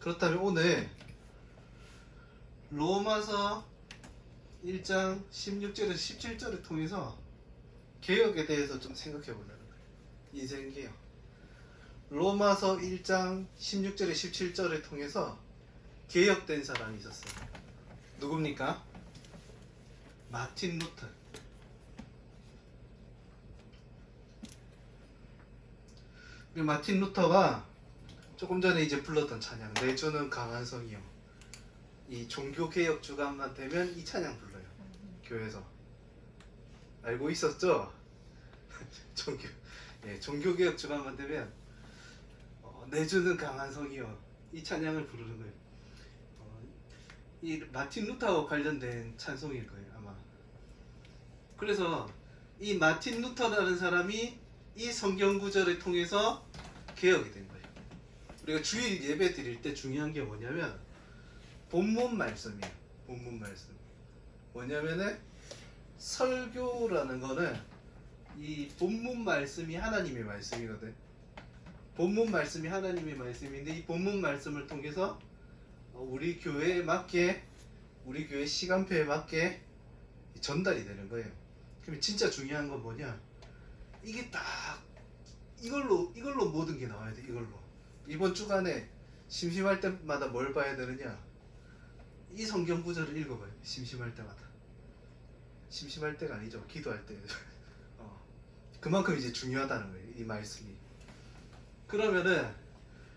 그렇다면 오늘 로마서 1장 16절에서 17절을 통해서 개혁에 대해서 좀 생각해 보려는 거예요. 인생개혁. 로마서 1장 16절에 17절을 통해서 개혁된 사람이 있었어요. 누굽니까? 마틴 루터. 마틴 루터가 조금 전에 이제 불렀던 찬양, 내 주는 강한 성이요. 이 종교개혁 주간만 되면 이 찬양 불러요. 교회에서. 알고 있었죠? 종교개혁 주간만 되면 내 주는 강한 성이요. 이 찬양을 부르는 거예요. 이 마틴 루터와 관련된 찬송일 거예요, 아마. 그래서 이 마틴 루터라는 사람이 이 성경 구절을 통해서 개혁이 된 거예요. 우리가 주일 예배 드릴 때 중요한 게 뭐냐면 본문 말씀이에요. 본문 말씀. 뭐냐면은 설교라는 거는 이 본문 말씀이 하나님의 말씀이거든. 본문 말씀이 하나님의 말씀인데 이 본문 말씀을 통해서 우리 교회에 맞게, 우리 교회 시간표에 맞게 전달이 되는 거예요. 그러면 진짜 중요한 건 뭐냐? 이게 딱 이걸로 모든 게 나와야 돼. 이걸로. 이번 주간에 심심할 때마다 뭘 봐야 되느냐? 이 성경 구절을 읽어봐요. 심심할 때마다. 심심할 때가 아니죠. 기도할 때. 그만큼 이제 중요하다는 거예요. 이 말씀이. 그러면은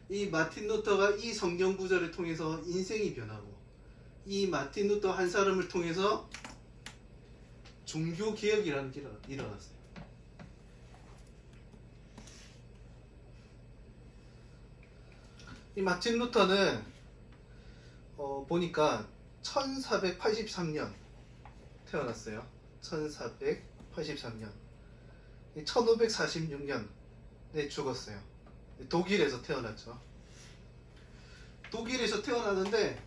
이 마틴 루터가 이 성경 구절을 통해서 인생이 변하고, 이 마틴 루터 한 사람을 통해서 종교 개혁이라는 게 일어났어요. 이 마틴 루터는 보니까 1483년 태어났어요. 1483년. 1546년에 죽었어요. 독일에서 태어났죠. 독일에서 태어났는데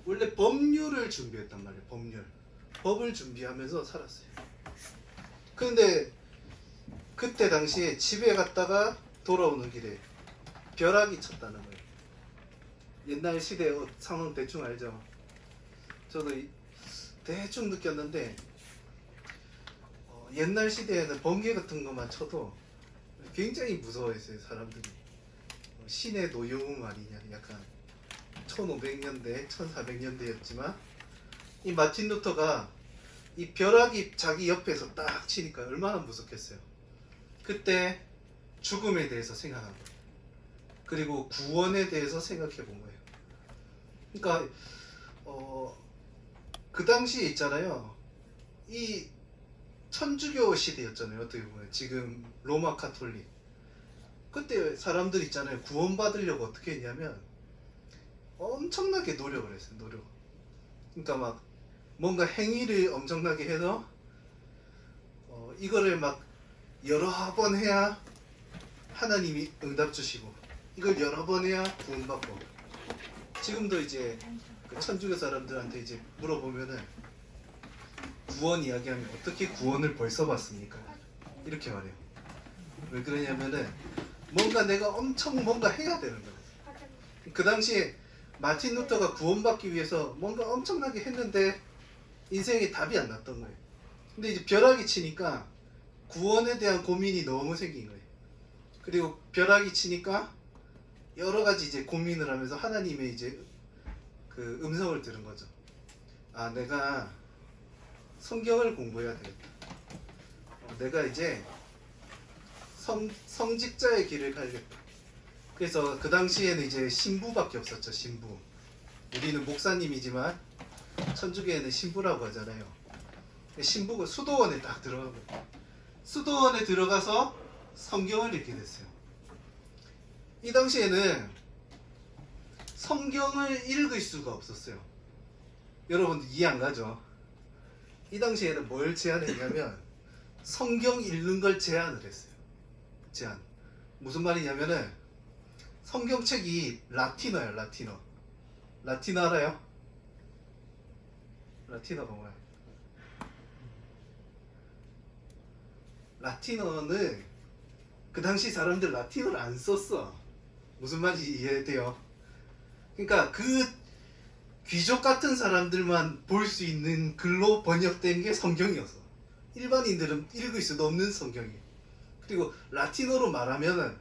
원래 법률을 준비했단 말이에요. 법을 준비하면서 살았어요. 그런데 그때 당시에 집에 갔다가 돌아오는 길에 벼락이 쳤다는 거예요. 옛날 시대 상황 대충 알죠? 저도 대충 느꼈는데 옛날 시대에는 번개 같은 것만 쳐도 굉장히 무서워했어요. 사람들이. 신의 노여움 아니냐, 약간 1500년대 1400년대였지만 이 마틴 루터가 이 벼락이 자기 옆에서 딱 치니까 얼마나 무섭겠어요. 그때 죽음에 대해서 생각한 거예요. 그리고 구원에 대해서 생각해 본 거예요. 그러니까 그 당시에 있잖아요. 이 천주교 시대였잖아요. 어떻게 보면 지금 로마 카톨릭. 그때 사람들 있잖아요. 구원받으려고 어떻게 했냐면 엄청나게 노력을 했어요. 노력. 그러니까 막 뭔가 행위를 엄청나게 해서 이거를 막 여러 번 해야 하나님이 응답 주시고, 이걸 여러 번 해야 구원받고. 지금도 이제 그 천주교 사람들한테 이제 물어보면은 구원 이야기하면 어떻게 구원을 벌써 받습니까? 이렇게 말해요. 왜 그러냐면은 내가 엄청 뭔가 해야 되는 거예요. 그 당시에 마틴 루터가 구원받기 위해서 뭔가 엄청나게 했는데 인생에 답이 안 났던 거예요. 근데 이제 벼락이 치니까 구원에 대한 고민이 너무 생긴 거예요. 그리고 벼락이 치니까 여러 가지 이제 고민을 하면서 하나님의 이제 그 음성을 들은 거죠. 아, 내가 성경을 공부해야 되겠다. 내가 이제 성직자의 길을 가야겠다. 그래서 그 당시에는 이제 신부밖에 없었죠. 신부. 우리는 목사님이지만 천주교에는 신부라고 하잖아요. 신부가 수도원에 딱 들어가고, 수도원에 들어가서 성경을 읽게 됐어요. 이 당시에는 성경을 읽을 수가 없었어요. 여러분들 이해 안 가죠? 이 당시에는 뭘 제한했냐면 성경 읽는 걸 제한을 했어요. 제한. 무슨 말이냐면은 성경책이 라틴어예요. 라틴어. 라틴어 알아요? 라틴어가 뭐야? 라틴어는 그 당시 사람들 라틴어를 안 썼어. 무슨 말인지 이해돼요? 그러니까 그 귀족 같은 사람들만 볼 수 있는 글로 번역된 게 성경이었어. 일반인들은 읽을 수도 없는 성경이. 그리고 라틴어로 말하면은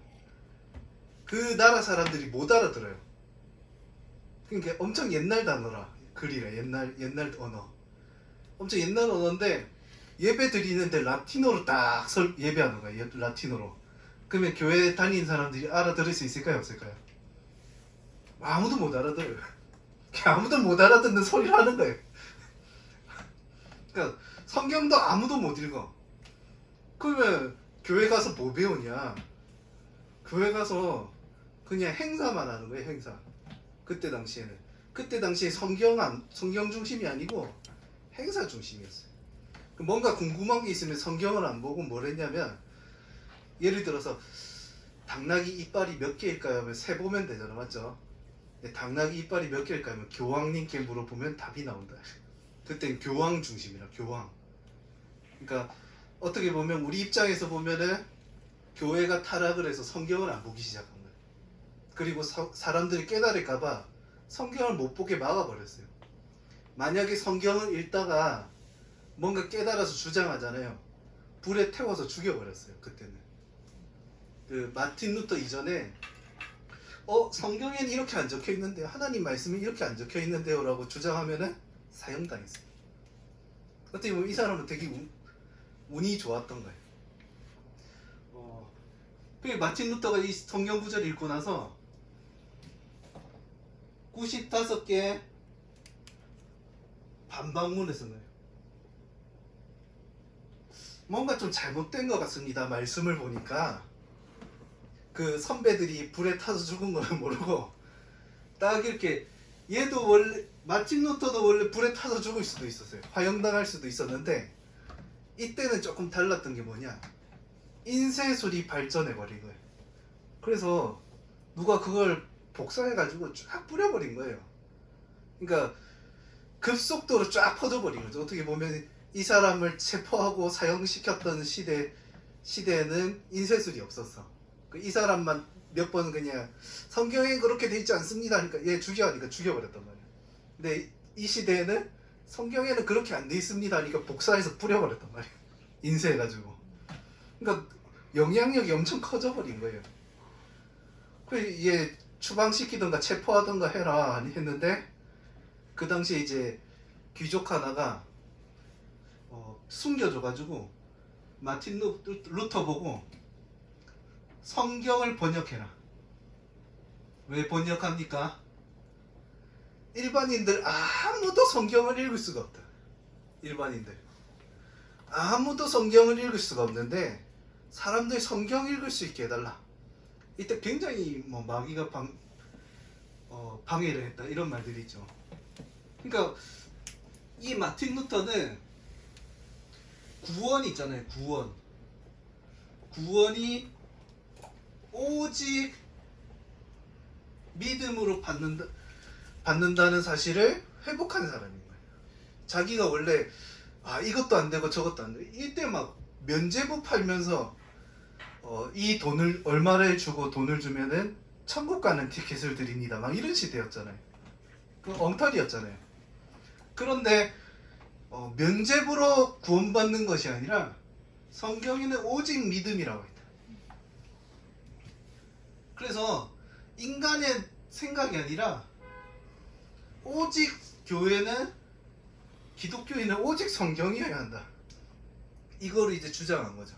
그 나라 사람들이 못 알아들어요. 그러니까 엄청 옛날 단어라. 글이래. 옛날 언어. 엄청 옛날 언어인데 예배 드리는데 라틴어로 딱 예배하는 거야. 라틴어로. 그러면 교회 다니는 사람들이 알아들을 수 있을까요? 없을까요? 아무도 못 알아들어요. 아무도 못 알아듣는 소리를 하는 거예요. 그러니까 성경도 아무도 못 읽어. 그러면 교회 가서 뭐 배우냐? 교회 가서 그냥 행사만 하는 거예요. 행사. 그때 당시에 성경 중심이 아니고 행사 중심이었어요. 뭔가 궁금한 게 있으면 성경을 안 보고 뭘 했냐면, 예를 들어서 당나귀 이빨이 몇 개일까요? 하면 세보면 되잖아. 맞죠? 당나귀 이빨이 몇 개일까요? 하면 교황님께 물어보면 답이 나온다. 그땐 교황 중심이라. 교황. 그러니까 어떻게 보면 우리 입장에서 보면은 교회가 타락을 해서 성경을 안 보기 시작한 거예요. 그리고 사람들이 깨달을까봐 성경을 못 보게 막아버렸어요. 만약에 성경을 읽다가 뭔가 깨달아서 주장하잖아요. 불에 태워서 죽여버렸어요. 그때는. 그 마틴 루터 이전에 성경에는 이렇게 안 적혀있는데, 하나님 말씀이 이렇게 안 적혀있는데요 라고 주장하면은 사형당했어요. 어떻게 보면 이 사람은 되게 운이 좋았던 거예요. 그 마틴 루터가 이 성경 구절을 읽고 나서 95개 반박문을 쓴 거예요. 뭔가 좀 잘못된 것 같습니다. 말씀을 보니까 그 선배들이 불에 타서 죽은 걸 모르고 딱 이렇게, 얘도 원래 마틴 루터도 원래 불에 타서 죽을 수도 있었어요. 화형당할 수도 있었는데 이때는 조금 달랐던 게 뭐냐, 인쇄술이 발전해버린 거예요. 그래서 누가 그걸 복사해가지고 쫙 뿌려버린 거예요. 그러니까 급속도로 쫙 퍼져버린 거죠. 어떻게 보면 이 사람을 체포하고 사형시켰던 시대에는 인쇄술이 없었어. 이 사람만 몇 번 그냥 성경에 그렇게 돼 있지 않습니다 하니까 얘 죽여하니까 죽여버렸단 말이야. 근데 이 시대에는 성경에는 그렇게 안 돼 있습니다 하니까 복사해서 뿌려버렸단 말이야. 인쇄해가지고. 그러니까 영향력이 엄청 커져버린 거예요. 그래서 얘 추방시키던가 체포하던가 해라 했는데, 그 당시에 이제 귀족 하나가 숨겨줘가지고 마틴 루터 보고 성경을 번역해라. 왜 번역합니까? 일반인들 아무도 성경을 읽을 수가 없다. 일반인들 아무도 성경을 읽을 수가 없는데 사람들 성경 읽을 수 있게 해달라. 이때 굉장히 마귀가 방해를 했다, 이런 말들이 있죠. 그러니까 이 마틴 루터는 구원 있잖아요. 구원이 오직 믿음으로 받는다는 사실을 회복한 사람인 거예요. 자기가 원래 이것도 안 되고 저것도 안 되고, 이때 막 면죄부 팔면서 이 돈을 얼마를 주고 돈을 주면은 천국 가는 티켓을 드립니다, 막 이런 시대였잖아요. 그 엉터리였잖아요. 그런데 면죄부로 구원받는 것이 아니라 성경에는 오직 믿음이라고 했다. 그래서 인간의 생각이 아니라 오직 기독교인은 오직 성경이어야 한다, 이거를 이제 주장한 거죠.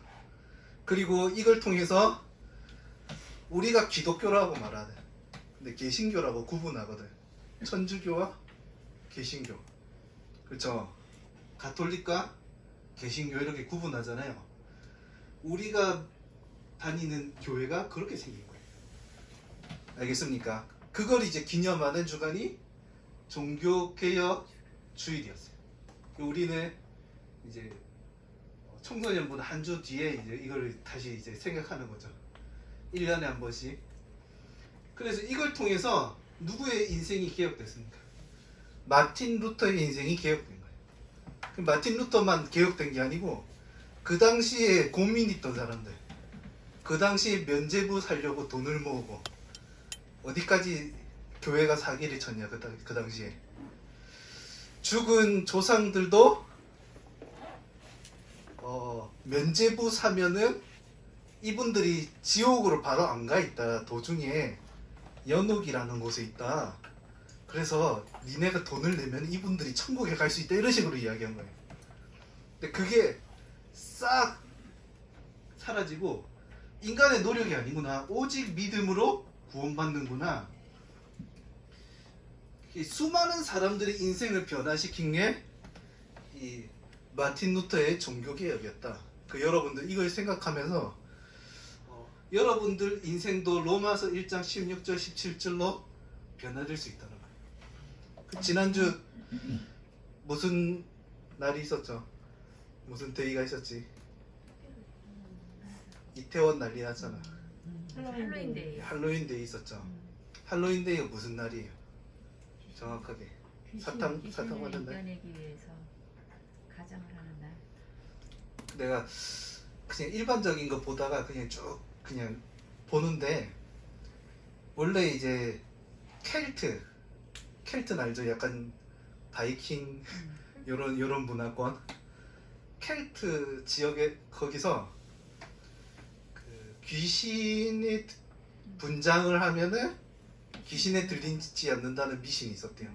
그리고 이걸 통해서 우리가 기독교라고 말하는, 근데 개신교라고 구분하거든. 천주교와 개신교, 그렇죠? 가톨릭과 개신교 이렇게 구분하잖아요. 우리가 다니는 교회가 그렇게 생긴 거예요. 알겠습니까? 그걸 이제 기념하는 주간이 종교개혁 주일이었어요. 우리는 이제 청소년분 한 주 뒤에 이제 이걸 다시 이제 생각하는 거죠. 1년에 한 번씩. 그래서 이걸 통해서 누구의 인생이 개혁됐습니까? 마틴 루터의 인생이 개혁된 거예요. 마틴 루터만 개혁된 게 아니고 그 당시에 고민 있던 사람들, 그 당시에 면죄부 살려고 돈을 모으고 어디까지 교회가 사기를 쳤냐 그 당시에. 죽은 조상들도 면죄부 사면은 이분들이 지옥으로 바로 안 가 있다. 도중에 연옥이라는 곳에 있다. 그래서 니네가 돈을 내면 이분들이 천국에 갈 수 있다. 이런 식으로 이야기한 거예요. 근데 그게 싹 사라지고 인간의 노력이 아니구나. 오직 믿음으로 구원받는구나. 이 수많은 사람들의 인생을 변화시킨 게 이 마틴 루터의 종교개혁이었다. 여러분들 이걸 생각하면서 여러분들 인생도 로마서 1장 16절 17절로 변화될 수 있다는 거예요. 지난주 무슨 날이 있었죠? 무슨 데이가 있었지? 이태원 난리 났잖아. 할로윈데이. 할로윈데이 있었죠. 할로윈데이가 무슨 날이에요? 정확하게 사탕 받은 날? 이겨내기 위해서 가정을 하는 날. 내가 그냥 일반적인 거 보다가 그냥 쭉 그냥 보는데, 원래 이제 켈트 알죠? 약간 바이킹 요런 문화권, 켈트 지역에 거기서 그 귀신이 분장을 하면은 귀신에 들리지 않는다는 미신이 있었대요.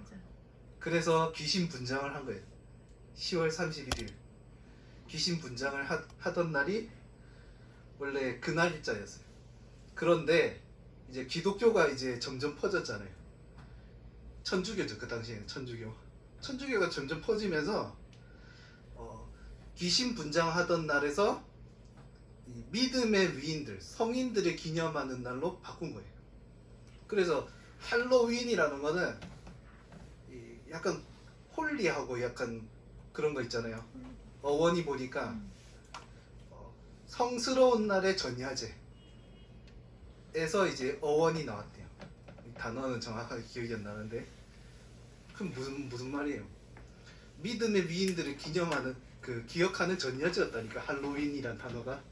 그래서 귀신 분장을 한 거예요. 10월 31일 귀신 분장을 하던 날이 원래 그날 일자였어요. 그런데 이제 기독교가 이제 점점 퍼졌잖아요. 천주교죠. 그 당시에는 천주교가 점점 퍼지면서 귀신 분장하던 날에서 이 믿음의 위인들, 성인들을 기념하는 날로 바꾼 거예요. 그래서 할로윈이라는 거는 약간 홀리하고 약간 그런 거 있잖아요. 어원이 보니까 성스러운 날의 전야제에서 이제 어원이 나왔대요. 단어는 정확하게 기억이 안 나는데, 그럼 무슨 말이에요? 믿음의 위인들을 기억하는 전야제였다니까. 할로윈이란 단어가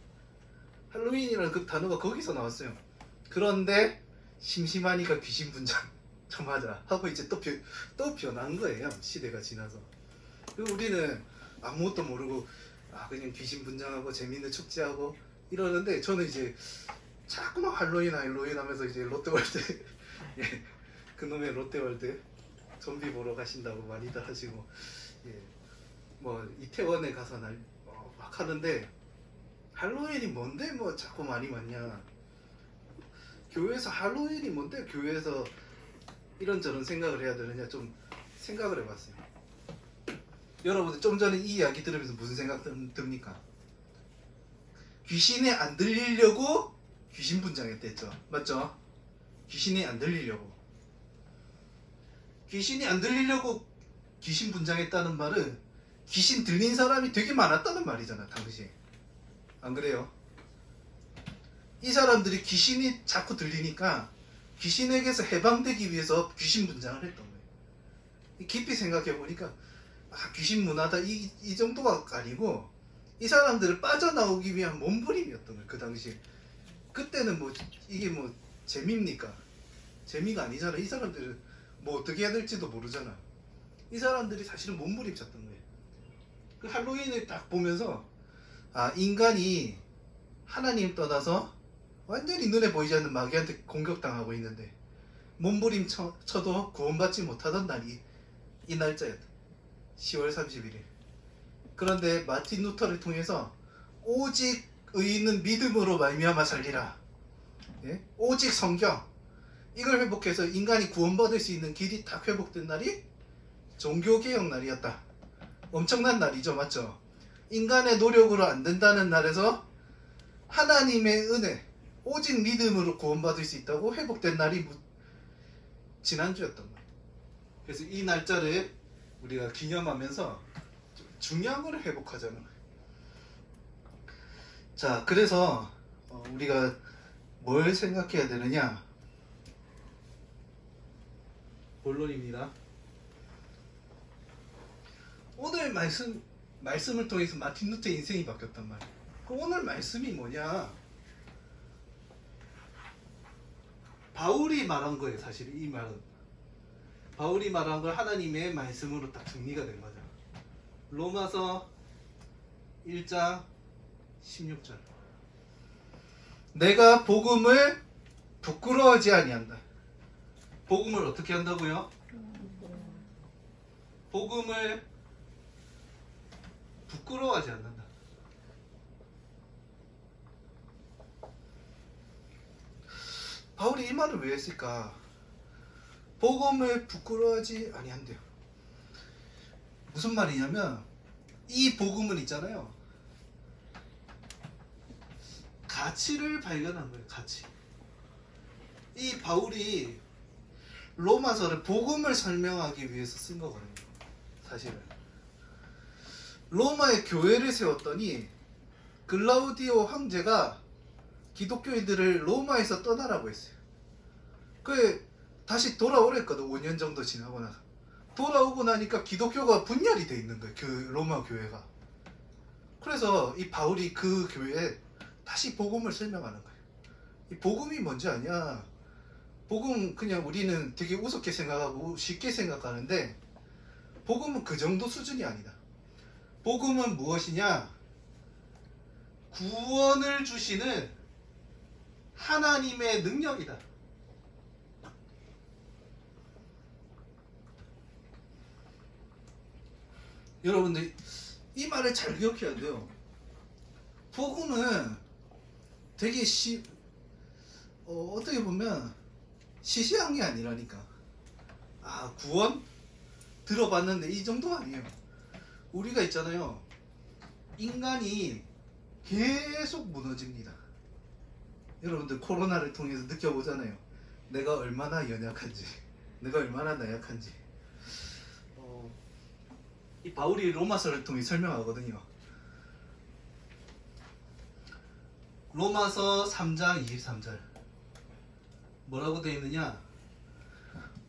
그 단어가 거기서 나왔어요. 그런데 심심하니까 귀신 분장 좀 하자 하고 이제 또 변한 거예요. 시대가 지나서. 그리고 우리는 아무것도 모르고 그냥 귀신 분장하고 재밌는 축제하고 이러는데, 저는 이제 자꾸만 할로윈 하면서 이제 롯데월드 예, 그놈의 롯데월드 좀비 보러 가신다고 많이들 하시고, 뭐 이태원에 가서 막 하는데, 할로윈이 뭔데 뭐 자꾸 말이 많냐. 교회에서 할로윈이 뭔데 교회에서 이런저런 생각을 해야 되느냐, 좀 생각을 해봤어요. 여러분들 좀 전에 이 이야기 들으면서 무슨 생각 듭니까? 귀신에 안 들리려고 귀신 분장했댔죠. 맞죠? 귀신이 안 들리려고 귀신 분장했다는 말은 귀신 들린 사람이 되게 많았다는 말이잖아, 당시에. 안 그래요? 이 사람들이 귀신이 자꾸 들리니까 귀신에게서 해방되기 위해서 귀신 분장을 했던 거예요. 깊이 생각해 보니까 귀신 문화다 이 정도가 아니고, 이 사람들을 빠져나오기 위한 몸부림이었던 거예요. 그 당시에. 그때는 뭐 이게 뭐 재미입니까? 재미가 아니잖아. 이 사람들은 뭐 어떻게 해야 될지도 모르잖아. 이 사람들이 사실은 몸부림 쳤던 거예요. 그 할로윈을 딱 보면서 인간이 하나님 떠나서 완전히 눈에 보이지 않는 마귀한테 공격당하고 있는데 몸부림 쳐도 구원받지 못하던 날이 이 날짜였다. 10월 31일. 그런데 마틴 루터를 통해서 오직 의인은 믿음으로 말미암아 살리라. 오직 성경, 이걸 회복해서 인간이 구원받을 수 있는 길이 딱 회복된 날이 종교개혁 날이었다. 엄청난 날이죠. 맞죠? 인간의 노력으로 안 된다는 날에서 하나님의 은혜, 오직 믿음으로 구원받을 수 있다고 회복된 날이 지난주였던 거예요. 그래서 이 날짜를 우리가 기념하면서 중요한 걸 회복하자는 거예요. 자, 그래서 우리가 뭘 생각해야 되느냐? 본론입니다. 오늘 말씀을 통해서 마틴 루터의 인생이 바뀌었단 말이에요. 오늘 말씀이 뭐냐? 바울이 말한 거예요. 사실 이 말은 바울이 말한 걸 하나님의 말씀으로 딱 정리가 된 거죠. 로마서 1장 16절. 내가 복음을 부끄러워하지 아니한다. 복음을 어떻게 한다고요? 복음을 부끄러워하지 않는다. 바울이 이 말을 왜 했을까? 복음을 부끄러워하지 아니한대요. 무슨 말이냐면 이 복음은 있잖아요. 가치를 발견한 거예요. 가치. 이 바울이 로마서를 복음을 설명하기 위해서 쓴 거거든요. 사실은. 로마의 교회를 세웠더니 글라우디오 황제가 기독교인들을 로마에서 떠나라고 했어요. 그 다시 돌아오랬거든. 5년 정도 지나고 나서. 돌아오고 나니까 기독교가 분열이 돼 있는 거예요. 그 로마 교회가. 그래서 이 바울이 그 교회에 다시 복음을 설명하는 거예요. 이 복음이 뭔지 아냐? 복음 그냥 우리는 되게 우습게 생각하고 쉽게 생각하는데 복음은 그 정도 수준이 아니다. 복음은 무엇이냐? 구원을 주시는 하나님의 능력이다. 여러분들 이 말을 잘 기억해야 돼요. 복음은 되게 어떻게 보면 시시한 게 아니라니까. 아, 구원? 들어봤는데 이 정도 아니에요. 우리가 있잖아요. 인간이 계속 무너집니다. 여러분들 코로나를 통해서 느껴보잖아요. 내가 얼마나 연약한지, 내가 얼마나 나약한지. 이 바울이 로마서를 통해 설명하거든요. 로마서 3장 23절 뭐라고 되어 있느냐?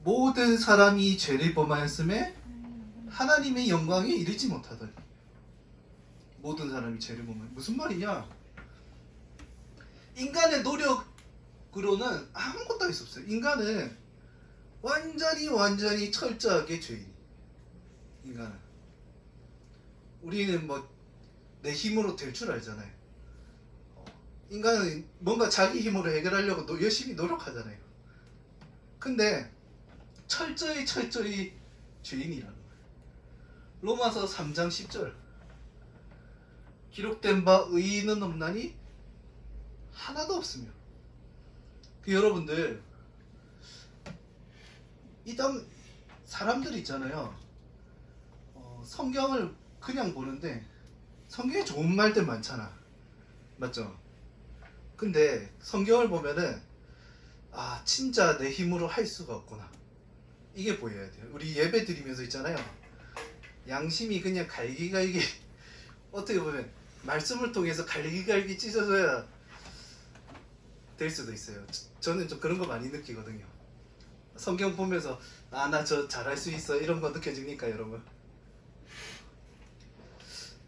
모든 사람이 죄를 범하였음에 하나님의 영광에 이르지 못하더니. 모든 사람이 죄를 범하였. 무슨 말이냐? 인간의 노력으로는 아무것도 할 수 없어요. 인간은 완전히 철저하게 죄인. 인간은. 우리는 뭐 내 힘으로 될 줄 알잖아요. 인간은 뭔가 자기 힘으로 해결하려고 열심히 노력하잖아요. 근데 철저히 죄인이라는 거예요. 로마서 3장 10절 기록된 바 의인은 없나니 하나도 없으며. 여러분들 이런 사람들 있잖아요. 성경을 그냥 보는데 성경에 좋은 말들 많잖아. 맞죠? 근데 성경을 보면은 아, 진짜 내 힘으로 할 수가 없구나. 이게 보여야 돼요. 우리 예배 드리면서 있잖아요. 양심이 그냥 갈기갈기 어떻게 보면 말씀을 통해서 갈기갈기 찢어져야 될 수도 있어요. 저는 좀 그런 거 많이 느끼거든요. 성경 보면서 아, 나 저 잘할 수 있어 이런 거 느껴집니까, 여러분?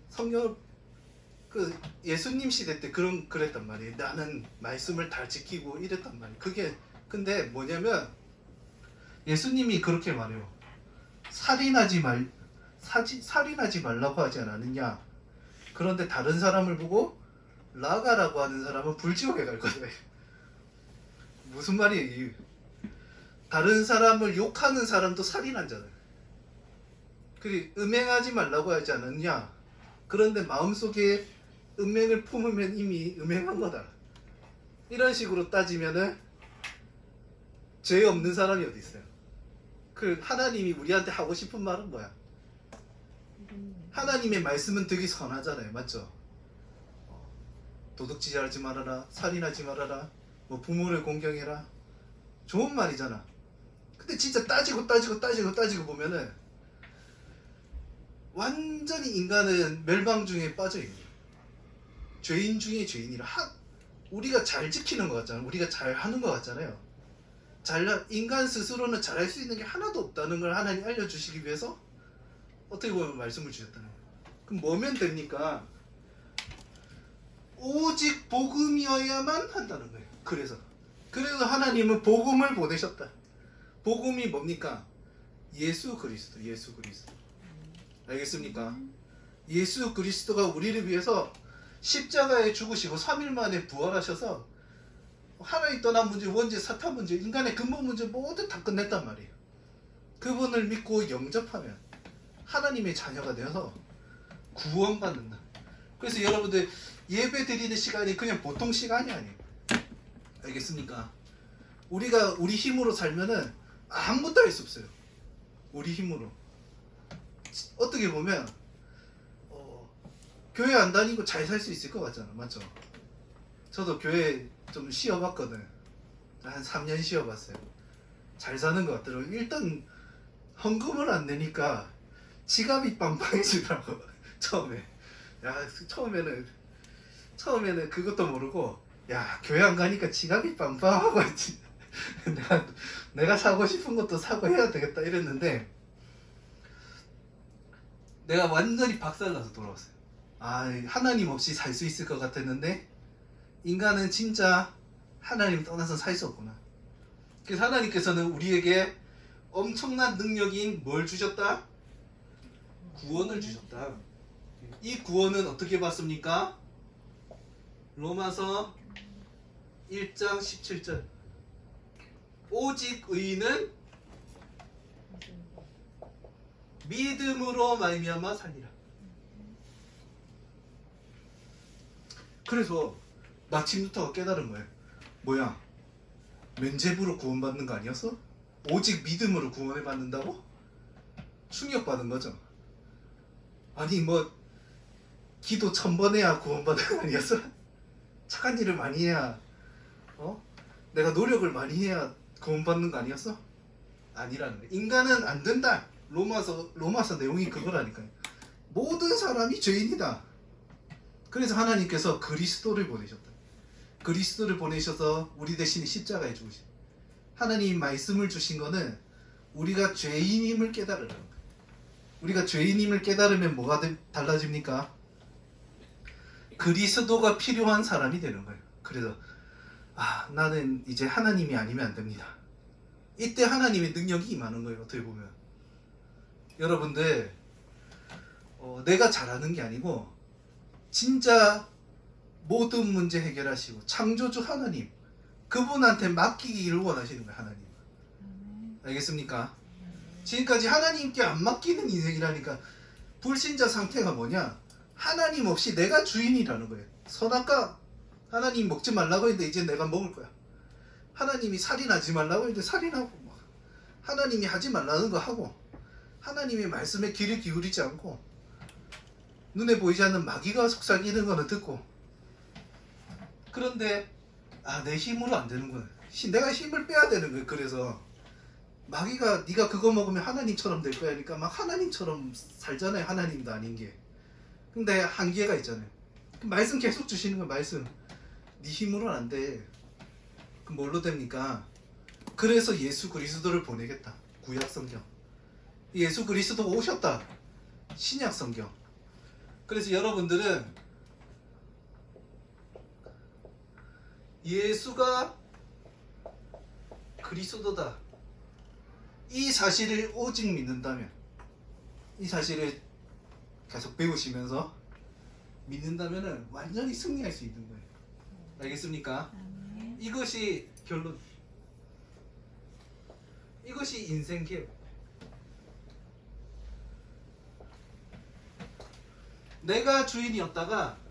성경 그 예수님 시대 때 그랬단 말이에요. 나는 말씀을 다 지키고 이랬단 말이에요. 그게 근데 뭐냐면 예수님이 그렇게 말해요. 살인하지 말라고 하지 않았느냐? 그런데 다른 사람을 보고 라가라고 하는 사람은 불지옥에 갈 거다. 무슨 말이에요? 다른 사람을 욕하는 사람도 살인하잖아요. 그리고 음행하지 말라고 하지 않았냐? 그런데 마음속에 음행을 품으면 이미 음행한 거다. 이런 식으로 따지면은 죄 없는 사람이 어디 있어요? 그 하나님이 우리한테 하고 싶은 말은 뭐야? 하나님의 말씀은 되게 선하잖아요. 맞죠? 도둑질하지 말아라, 살인하지 말아라, 뭐 부모를 공경해라. 좋은 말이잖아. 근데 진짜 따지고 보면은 완전히 인간은 멸망 중에 빠져 있는 죄인 중에 죄인이라. 우리가 잘 지키는 것 같잖아요. 우리가 잘 하는 것 같잖아요. 인간 스스로는 잘할 수 있는 게 하나도 없다는 걸 하나님 알려주시기 위해서 어떻게 보면 말씀을 주셨다는 거예요. 그럼 뭐면 됩니까? 오직 복음이어야만 한다는 거예요. 그래서 하나님은 복음을 보내셨다. 복음이 뭡니까? 예수 그리스도, 예수 그리스도. 알겠습니까? 예수 그리스도가 우리를 위해서 십자가에 죽으시고 3일 만에 부활하셔서 하나님 떠난 문제, 원죄, 사탄 문제, 인간의 근본 문제 모두 다 끝냈단 말이에요. 그분을 믿고 영접하면 하나님의 자녀가 되어서 구원받는다. 그래서 여러분들 예배 드리는 시간이 그냥 보통 시간이 아니에요. 알겠습니까? 우리가 우리 힘으로 살면은 아무것도 할 수 없어요. 우리 힘으로. 어떻게 보면 교회 안 다니고 잘 살 수 있을 것 같잖아. 맞죠? 저도 교회 좀 쉬어봤거든. 한 3년 쉬어봤어요. 잘 사는 것 같더라고요. 일단 헌금을 안 내니까 지갑이 빵빵해지더라고. 처음에. 야, 처음에는 그것도 모르고, 야, 교회 안 가니까 지갑이 빵빵하고 있지. 내가 사고 싶은 것도 사고 해야 되겠다 이랬는데, 내가 완전히 박살나서 돌아왔어요. 아, 하나님 없이 살 수 있을 것 같았는데 인간은 진짜 하나님 떠나서 살 수 없구나. 그래서 하나님께서는 우리에게 엄청난 능력인 뭘 주셨다? 구원을 주셨다. 이 구원은 어떻게 받습니까? 로마서 1장 17절. 오직 의인은 믿음으로 말미암아 살리라. 그래서 마침 루터가 깨달은 거예요. 뭐야? 면죄부로 구원받는 거 아니었어? 오직 믿음으로 구원을 받는다고? 충격받은 거죠. 아니 뭐 기도 1000번 해야 구원받는 거 아니었어? 착한 일을 많이 해야 내가 노력을 많이 해야 구원받는 거 아니었어? 아니라는 거예요. 인간은 안 된다. 로마서 내용이 그거라니까요. 모든 사람이 죄인이다. 그래서 하나님께서 그리스도를 보내셨다. 그리스도를 보내셔서 우리 대신에 십자가에 죽으신. 하나님 말씀을 주신 거는 우리가 죄인임을 깨달으라는 거예요. 우리가 죄인임을 깨달으면 뭐가 달라집니까? 그리스도가 필요한 사람이 되는 거예요. 그래서 나는 이제 하나님이 아니면 안 됩니다. 이때 하나님의 능력이 임하는 거예요. 어떻게 보면 여러분들 내가 잘하는 게 아니고 진짜 모든 문제 해결하시고 창조주 하나님 그분한테 맡기기를 원하시는 거예요. 하나님. 알겠습니까? 지금까지 하나님께 안 맡기는 인생이라니까. 불신자 상태가 뭐냐? 하나님 없이 내가 주인이라는 거예요. 선악과 하나님 먹지 말라고 했는데 이제 내가 먹을 거야. 하나님이 살인하지 말라고 했는데 살인하고, 하나님이 하지 말라는 거 하고, 하나님의 말씀에 귀를 기울이지 않고, 눈에 보이지 않는 마귀가 속삭이는 거는 듣고. 그런데 내 힘으로 안 되는구나. 내가 힘을 빼야 되는 거예요. 그래서 마귀가 네가 그거 먹으면 하나님처럼 될 거야 하니까 막 하나님처럼 살잖아요. 하나님도 아닌 게. 근데 한계가 있잖아요. 말씀 계속 주시는 거예요. 말씀. 네 힘으로는 안 돼. 그럼 뭘로 됩니까? 그래서 예수 그리스도를 보내겠다. 구약 성경. 예수 그리스도가 오셨다. 신약 성경. 그래서 여러분들은 예수가 그리스도다. 이 사실을 오직 믿는다면, 이 사실을 계속 배우시면서 믿는다면 완전히 승리할 수 있는 거예요. 알겠습니까? 이것이 결론. 이것이 인생 계획. 내가 주인이었다가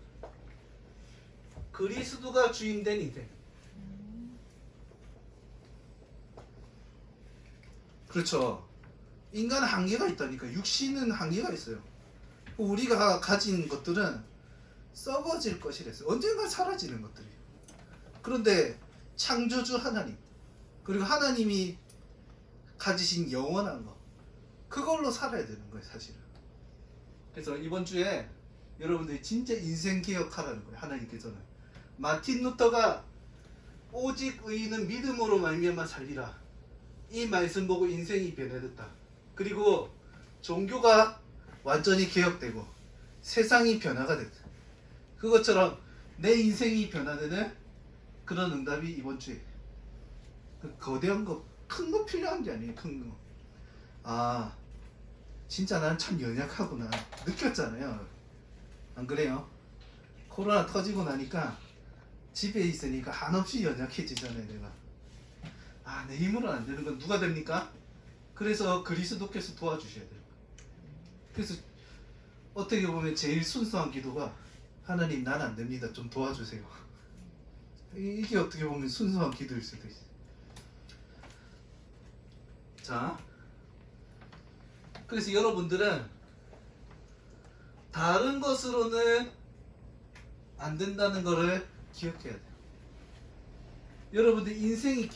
그리스도가 주인된 인생. 그렇죠. 인간은 한계가 있다니까. 육신은 한계가 있어요. 우리가 가진 것들은 썩어질 것이랬어요. 언젠가 사라지는 것들이. 그런데 창조주 하나님, 그리고 하나님이 가지신 영원한 거, 그걸로 살아야 되는 거예요. 사실은. 그래서 이번 주에 여러분들이 진짜 인생 개혁하라는 거예요. 하나님께서는. 마틴 루터가 오직 의인은 믿음으로 말미암아 살리라. 이 말씀 보고 인생이 변해졌다. 그리고 종교가 완전히 개혁되고 세상이 변화가 됐다. 그것처럼 내 인생이 변화되는 그런 응답이 이번 주에. 거대한 거, 큰 거 필요한 게 아니에요. 큰 거. 아 진짜 난 참 연약하구나 느꼈잖아요. 안 그래요? 코로나 터지고 나니까 집에 있으니까 한없이 연약해지잖아요. 내가 내 힘으로는 안 되는 건 누가 됩니까? 그래서 그리스도께서 도와주셔야 돼요. 그래서 어떻게 보면 제일 순수한 기도가 하나님 난 안 됩니다 좀 도와주세요. 이게 어떻게 보면 순수한 기도일 수도 있어요. 자, 그래서 여러분들은 다른 것으로는 안 된다는 거를 기억해야 돼요. 여러분들 인생이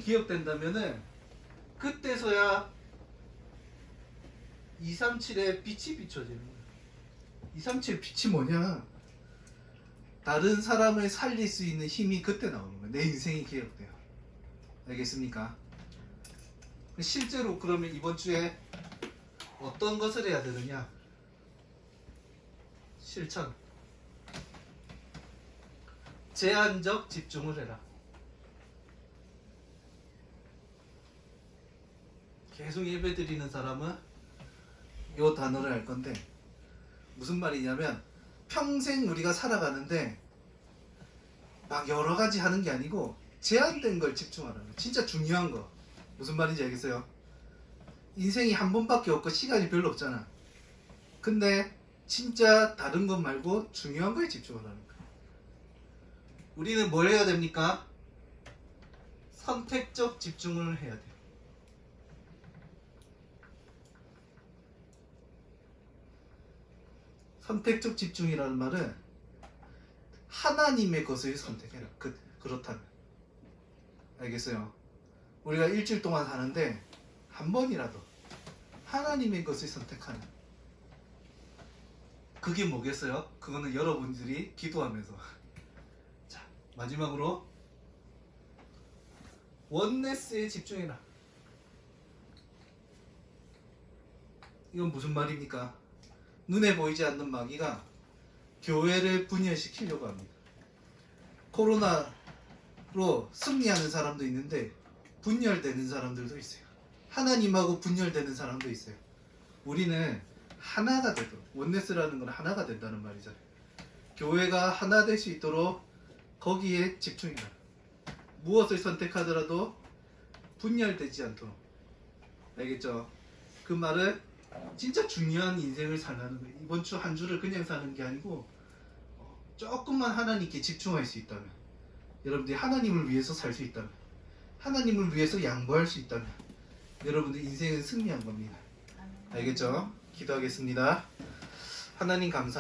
기억된다면은 그때서야 237의 빛이 비춰지는 거예요. 237의 빛이 뭐냐? 다른 사람을 살릴 수 있는 힘이 그때 나오는 거예요. 내 인생이 기억돼요. 알겠습니까? 실제로 그러면 이번 주에 어떤 것을 해야 되느냐? 실천. 제한적 집중을 해라. 계속 예배 드리는 사람은 이 단어를 할 건데 무슨 말이냐면 평생 우리가 살아가는데 막 여러 가지 하는 게 아니고 제한된 걸 집중하라는 거예요. 진짜 중요한 거. 무슨 말인지 알겠어요? 인생이 한 번밖에 없고 시간이 별로 없잖아. 근데 진짜 다른 것 말고 중요한 거에 집중하라는 거예요. 우리는 뭘 해야 됩니까? 선택적 집중을 해야 돼요. 선택적 집중이라는 말은 하나님의 것을 선택해라. 그렇다면. 알겠어요? 우리가 일주일 동안 사는데 한 번이라도 하나님의 것을 선택하는. 그게 뭐겠어요? 그거는 여러분들이 기도하면서. 자, 마지막으로 원네스에 집중해라. 이건 무슨 말입니까? 눈에 보이지 않는 마귀가 교회를 분열시키려고 합니다. 코로나로 승리하는 사람도 있는데 분열되는 사람들도 있어요. 하나님하고 분열되는 사람도 있어요. 우리는 하나가 되도록, 원네스라는 건 하나가 된다는 말이잖아요. 교회가 하나 될 수 있도록 거기에 집중해라. 무엇을 선택하더라도 분열되지 않도록. 알겠죠? 그 말은 진짜 중요한 인생을 살라는 거예요. 이번 주 한 주를 그냥 사는 게 아니고 조금만 하나님께 집중할 수 있다면, 여러분들이 하나님을 위해서 살 수 있다면, 하나님을 위해서 양보할 수 있다면 여러분들 인생은 승리한 겁니다. 알겠죠? 기도하겠습니다. 하나님 감사